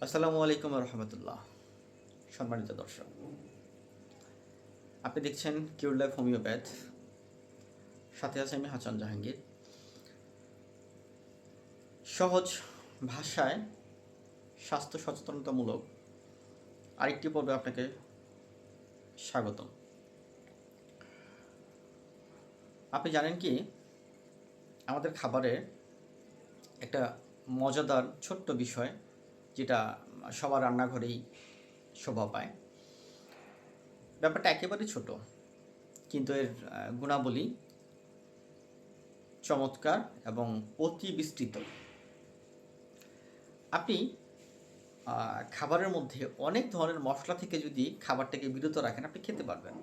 আসসালামু আলাইকুম রহমতুল্লাহ। সম্মানিত দর্শক, আপনি দেখছেন কিউর লাইফ হোমিওপ্যাথ, সাথে আছে আমি হাসান জাহাঙ্গীর। সহজ ভাষায় স্বাস্থ্য সচেতনতামূলক আরেকটি পর্বে আপনাকে স্বাগতম। আপনি জানেন কি, আমাদের খাবারে একটা মজাদার ছোট্ট বিষয় যেটা সবার রান্নাঘরেই শোভা পায়। ব্যাপারটা একেবারে ছোট, কিন্তু এর গুণাবলী চমৎকার এবং অতি বিস্তৃত। আপনি খাবারের মধ্যে অনেক ধরনের মশলা থেকে যদি খাবারটাকে বিরত রাখেন, আপনি খেতে পারবেন।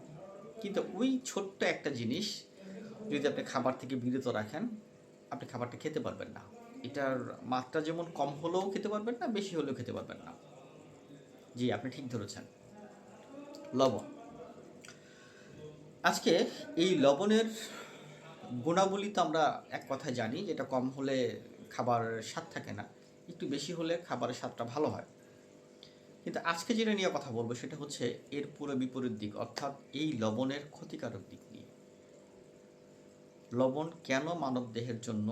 কিন্তু ওই ছোট্ট একটা জিনিস যদি আপনি খাবার থেকে বিরত রাখেন, আপনি খাবারটা খেতে পারবেন না। এটার মাত্রা যেমন কম হলেও খেতে পারবেন না, বেশি হলেও খেতে পারবেন না। জি, আপনি ঠিক ধরেছেন, লবণ। আজকে এই লবণের গুণাবলী তো আমরা এক কথায় জানি, যেটা কম হলে খাবার স্বাদ থাকে না, একটু বেশি হলে খাবারের স্বাদটা ভালো হয়। কিন্তু আজকে যেটা নিয়ে কথা বলবো সেটা হচ্ছে এর পুরো বিপরীত দিক, অর্থাৎ এই লবণের ক্ষতিকারক দিক নিয়ে। লবণ কেন মানব দেহের জন্য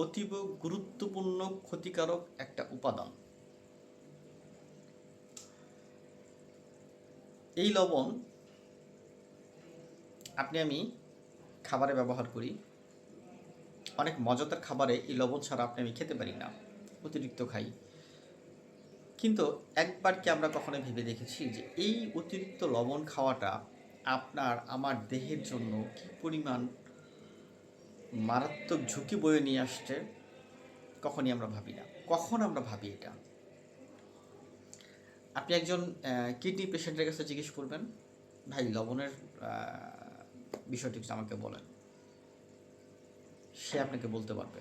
অতীব গুরুত্বপূর্ণ ক্ষতিকারক একটা উপাদান। এই লবণ আমি খাবারে ব্যবহার করি। অনেক মজাদার খাবারে এই লবণ ছাড়া আমি খেতে পারি না, অতিরিক্ত খাই। কিন্তু একবার কি আমরা কখনো ভেবে দেখেছি যে এই অতিরিক্ত লবণ খাওয়াটা আপনার আমার দেহের জন্য কী পরিমাণ মারাত্মক ঝুঁকি বয়ে নিয়ে আসছে? কখনই আমরা ভাবি না। কখন আমরা ভাবি এটা? আপনি একজন কিডনি পেশেন্টের কাছে জিজ্ঞেস করবেন, ভাই লবণের বিষয়টি আমাকে বলেন। সে আপনাকে বলতে পারবে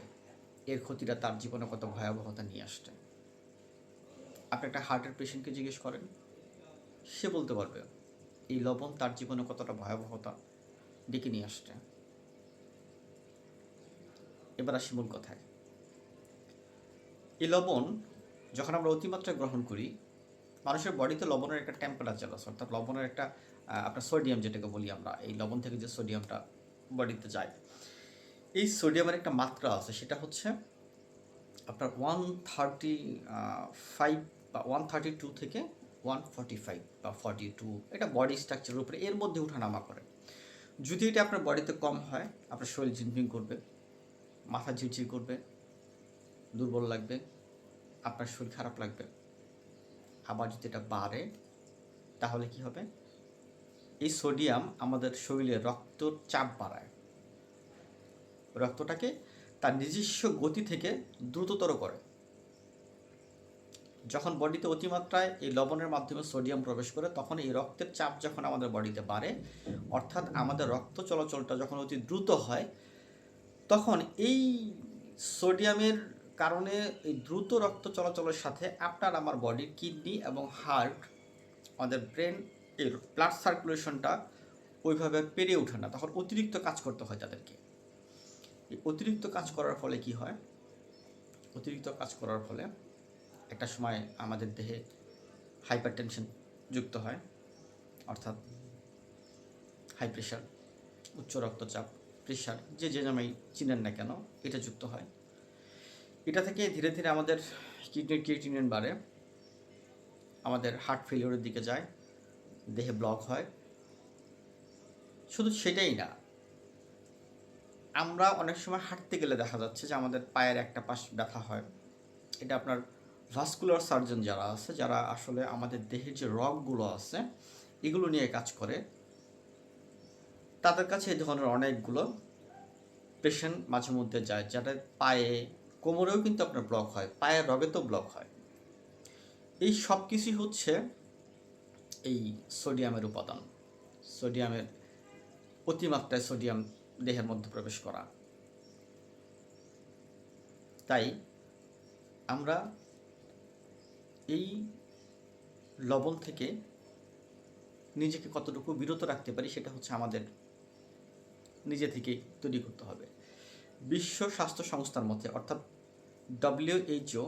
এর ক্ষতিটা তার জীবনে কত ভয়াবহতা নিয়ে আসছে। আপনি একটা হার্টের পেশেন্টকে জিজ্ঞেস করেন, সে বলতে পারবে এই লবণ তার জীবনে কতটা ভয়াবহতা ডেকে নিয়ে আসছে। এবার আসি মূল কথায়। এই লবণ যখন আমরা অতিমাত্রায় গ্রহণ করি, মানুষের বডিতে লবণের একটা টেম্পারেচার আছে, অর্থাৎ লবণের একটা আপনার সোডিয়াম যেটাকে বলি আমরা, এই লবণ থেকে যে সোডিয়ামটা বডিতে যায়, এই সোডিয়ামের একটা মাত্রা আছে, সেটা হচ্ছে আপনার 135 বা 132 থেকে 145 বা 42। এটা বডি স্ট্রাকচারের উপরে এর মধ্যে ওঠানামা করে। যদি এটা আপনার বডিতে কম হয়, আপনার শরীর ঝিমঝিম করবে, মাথা ঝিরঝির করবে, দুর্বল লাগবে, আপনার শরীর খারাপ লাগবে। আবার যদি এটা বাড়ে, তাহলে কি হবে? এই সোডিয়াম আমাদের শরীরে রক্তর চাপ বাড়ায়, রক্তটাকে তার নিজস্ব গতি থেকে দ্রুততর করে। যখন বডিতে অতিমাত্রায় এই লবণের মাধ্যমে সোডিয়াম প্রবেশ করে, তখন এই রক্তের চাপ যখন আমাদের বডিতে বাড়ে, অর্থাৎ আমাদের রক্ত চলাচলটা যখন অতি দ্রুত হয়, তখন এই সোডিয়ামের কারণে এই দ্রুত রক্ত চলাচলের সাথে আপনার আমার বডির কিডনি এবং হার্ট, আমাদের ব্রেন, এর ব্লাড সার্কুলেশনটা ওইভাবে পেরে ওঠে না, তখন অতিরিক্ত কাজ করতে হয় তাদেরকে। এই অতিরিক্ত কাজ করার ফলে কি হয়? অতিরিক্ত কাজ করার ফলে একটা সময় আমাদের দেহে হাইপার টেনশন যুক্ত হয়, অর্থাৎ হাই প্রেশার, উচ্চ রক্তচাপ, প্রেশার, যে নামেই চিনেন না কেন, এটা যুক্ত হয়। এটা থেকে ধীরে ধীরে আমাদের কিডনির ক্রিয়েটিনিন বাড়ে, আমাদের হার্ট ফেলিওরের দিকে যায়, দেহে ব্লক হয়। শুধু সেটাই না, আমরা অনেক সময় হাঁটতে গেলে দেখা যাচ্ছে যে আমাদের পায়ের একটা পাশ ব্যথা হয়। এটা আপনার ভাস্কুলার সার্জন যারা আছে, যারা আসলে আমাদের দেহের যে রগগুলো আছে এগুলো নিয়ে কাজ করে, তাদের কাছে এই ধরনের অনেকগুলো পেশেন্ট মাঝে মধ্যে যায়, যাদের পায়ে, কোমরেও কিন্তু আপনার ব্লক হয়, পায়ের রগেতেও ব্লক হয়। এই সব কিছুই হচ্ছে এই সোডিয়ামের উপাদান, সোডিয়ামের অতিমাত্রায় সোডিয়াম দেহের মধ্যে প্রবেশ করা। তাই আমরা এই লবণ থেকে নিজেকে কতটুকু বিরত রাখতে পারি, সেটা হচ্ছে আমাদের নিজে থেকেই তৈরি করতে হবে। বিশ্ব স্বাস্থ্য সংস্থার মতে, অর্থাৎ WHO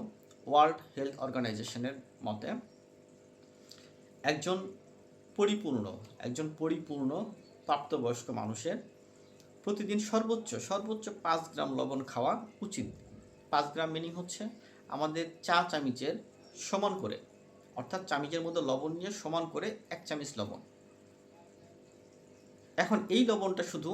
ওয়ার্ল্ড হেলথ অর্গানাইজেশনের মতে একজন পরিপূর্ণ প্রাপ্তবয়স্ক মানুষের প্রতিদিন সর্বোচ্চ 5 গ্রাম লবণ খাওয়া উচিত। 5 গ্রাম মিনিং হচ্ছে আমাদের চা চামচের সমান করে, অর্থাৎ চামচের মধ্যে লবণ নিয়ে সমান করে 1 চামচ লবণ। এখন এই লবণটা শুধু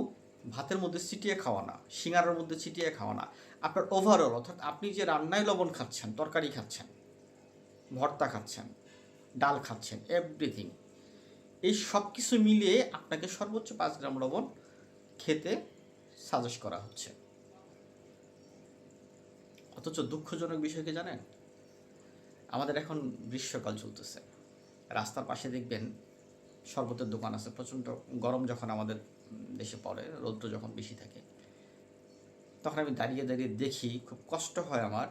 ভাতের মধ্যে ছিটিয়ে খাওয়া না, সিঙ্গারার মধ্যে ছিটিয়ে খাওয়া না, আপনার ওভারঅল, অর্থাৎ আপনি যে রান্নায় লবণ খাচ্ছেন, তরকারি খাচ্ছেন, ভর্তা খাচ্ছেন, ডাল খাচ্ছেন, এভরিথিং, এই সব কিছু মিলিয়ে আপনাকে সর্বোচ্চ 5 গ্রাম লবণ খেতে সাজেস্ট করা হচ্ছে। অথচ দুঃখজনক বিষয় কি জানেন, আমাদের এখন গ্রীষ্মকাল চলতেছে, রাস্তার পাশে দেখবেন শরবতের দোকান আছে। প্রচণ্ড গরম যখন আমাদের দেশে পড়ে, রৌদ্র যখন বেশি থাকে, তখন আমি দাঁড়িয়ে দেখি, খুব কষ্ট হয় আমার।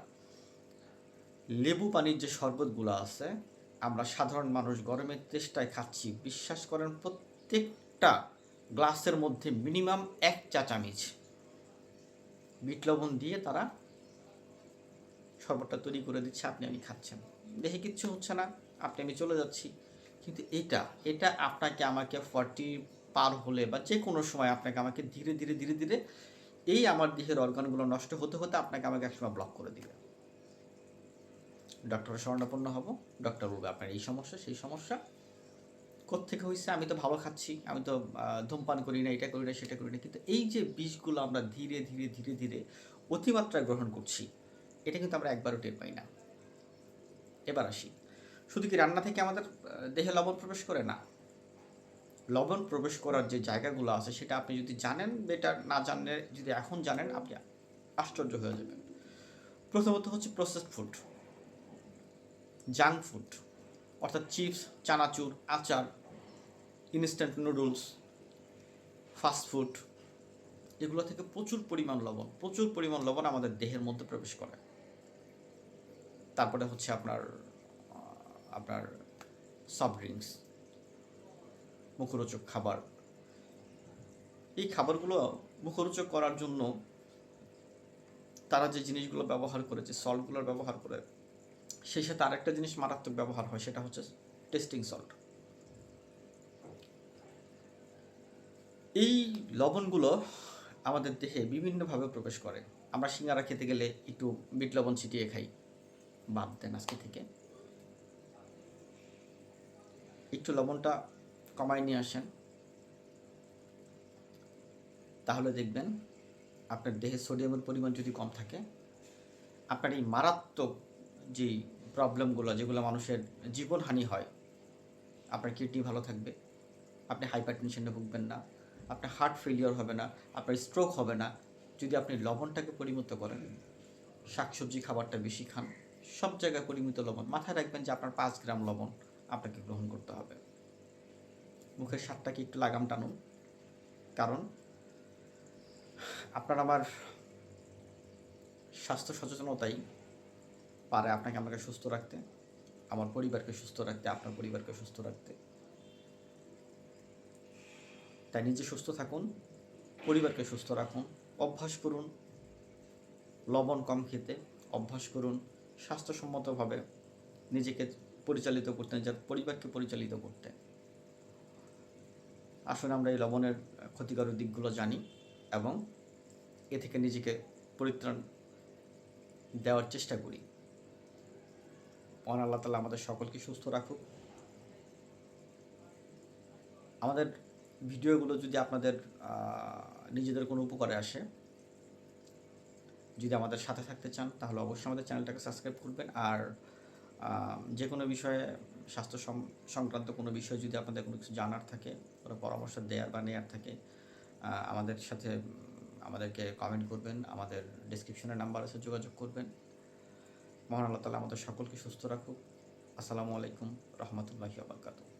লেবু পানির যে শরবতগুলো আছে, আমরা সাধারণ মানুষ গরমের তেষ্টায় খাচ্ছি, বিশ্বাস করেন প্রত্যেকটা গ্লাসের মধ্যে মিনিমাম 1 চা চামচ বিট লবণ দিয়ে তারা শরবতটা তৈরি করে দিচ্ছে, আমি খাচ্ছেন, দেখে কিচ্ছু হচ্ছে না, আমি চলে যাচ্ছি। কিন্তু এটা আপনাকে আমাকে 40 পার হলে বা যে কোনো সময় আমাকে ধীরে ধীরে এই আমার দেহের অর্গানগুলো নষ্ট হতে আমাকে একসময় ব্লক করে দিবে। ডক্টরের শরণাপন্ন হব, ডক্টর বলবে আপনার এই সমস্যা সেই সমস্যা, কোত্থেকে হয়েছে, আমি তো ভালো খাচ্ছি, আমি তো ধূমপান করি না, এটা করি না সেটা করি না, কিন্তু এই যে বিষগুলো আমরা ধীরে ধীরে অতিমাত্রায় গ্রহণ করছি, এটা কিন্তু আমরা একবারও টের পাই না। এবার আসি, শুধু কি রান্না থেকে আমাদের দেহে লবণ প্রবেশ করে? না, লবণ প্রবেশ করার যে জায়গাগুলো আছে সেটা আপনি যদি জানেন, বেটার, না জানলে যদি এখন জানেন আপনি আশ্চর্য হয়ে যাবেন। প্রথমত হচ্ছে প্রসেসড ফুড, জাঙ্ক ফুড, অর্থাৎ চিপস, চানাচুর, আচার, ইনস্ট্যান্ট নুডলস, ফাস্টফুড, এগুলো থেকে প্রচুর পরিমাণ লবণ আমাদের দেহের মধ্যে প্রবেশ করে। তারপরে হচ্ছে আপনার সফট ড্রিঙ্কস, মুখরোচক খাবার। এই খাবারগুলো মুখরোচক করার জন্য তারা যে জিনিসগুলো ব্যবহার করে, যে সল্টগুলোর ব্যবহার করে, সেই সাথে আরেকটা জিনিস মারাত্মক ব্যবহার হয়, সেটা হচ্ছে টেস্টিং সল্ট। এই লবণগুলো আমাদের দেহে বিভিন্নভাবে প্রবেশ করে। আমরা সিঙ্গারা খেতে গেলে একটু বিট লবণ ছিটিয়ে খাই, বাদ দেন আজকে থেকে একটু লবণটা কমায় নিয়ে আসেন, তাহলে দেখবেন আপনার দেহে সোডিয়ামের পরিমাণ যদি কম থাকে, আপনার এই মারাত্মক যেই প্রবলেমগুলো, যেগুলো মানুষের জীবনহানি হয়, আপনার কিডনি ভালো থাকবে, আপনি হাইপার টেনশনে ভুগবেন না, আপনার হার্ট ফেলিওর হবে না, আপনার স্ট্রোক হবে না, যদি আপনি লবণটাকে পরিমিত করেন, শাকসবজি খাবারটা বেশি খান, সব জায়গায় পরিমিত লবণ। মাথায় রাখবেন যে আপনার 5 গ্রাম লবণ আপনাকে গ্রহণ করতে হবে। মুখের স্বাদটাকে একটু লাগাম টানুন, কারণ আপনার আমার স্বাস্থ্য সচেতনতাই পারে আমাকে সুস্থ রাখতে, আমার পরিবারকে সুস্থ রাখতে, আপনার পরিবারকে সুস্থ রাখতে। তাই নিজে সুস্থ থাকুন, পরিবারকে সুস্থ রাখুন, অভ্যাস করুন লবণ কম খেতে, অভ্যাস করুন স্বাস্থ্যসম্মতভাবে নিজেকে পরিচালিত করতে, নিজের পরিবারকে পরিচালিত করতে। আসলে আমরা এই লবণের ক্ষতিকারক দিকগুলো জানি এবং এ থেকে নিজেকে পরিত্রাণ দেওয়ার চেষ্টা করি। মহান আল্লাহ তাআলা আমাদের সকলকে সুস্থ রাখুক। আমাদের ভিডিওগুলো যদি আপনাদের নিজেদের কোনো উপকারে আসে, যদি আমাদের সাথে থাকতে চান, তাহলে অবশ্যই আমাদের চ্যানেলটাকে সাবস্ক্রাইব করবেন। আর যে কোনো বিষয়ে, স্বাস্থ্য সংক্রান্ত কোনো বিষয় যদি আপনাদের কোনো কিছু জানার থাকে, কোনো পরামর্শ দেওয়ার বা নেওয়ার থাকে, আমাদেরকে কমেন্ট করবেন, আমাদের ডেসক্রিপশনে নাম্বার আছে, যোগাযোগ করবেন। মহান আল্লাহ তাআলা আমাদের সকলকে সুস্থ রাখুক। আসসালামু আলাইকুম রহমতুল্লাহি ওয়া বারাকাতুহু।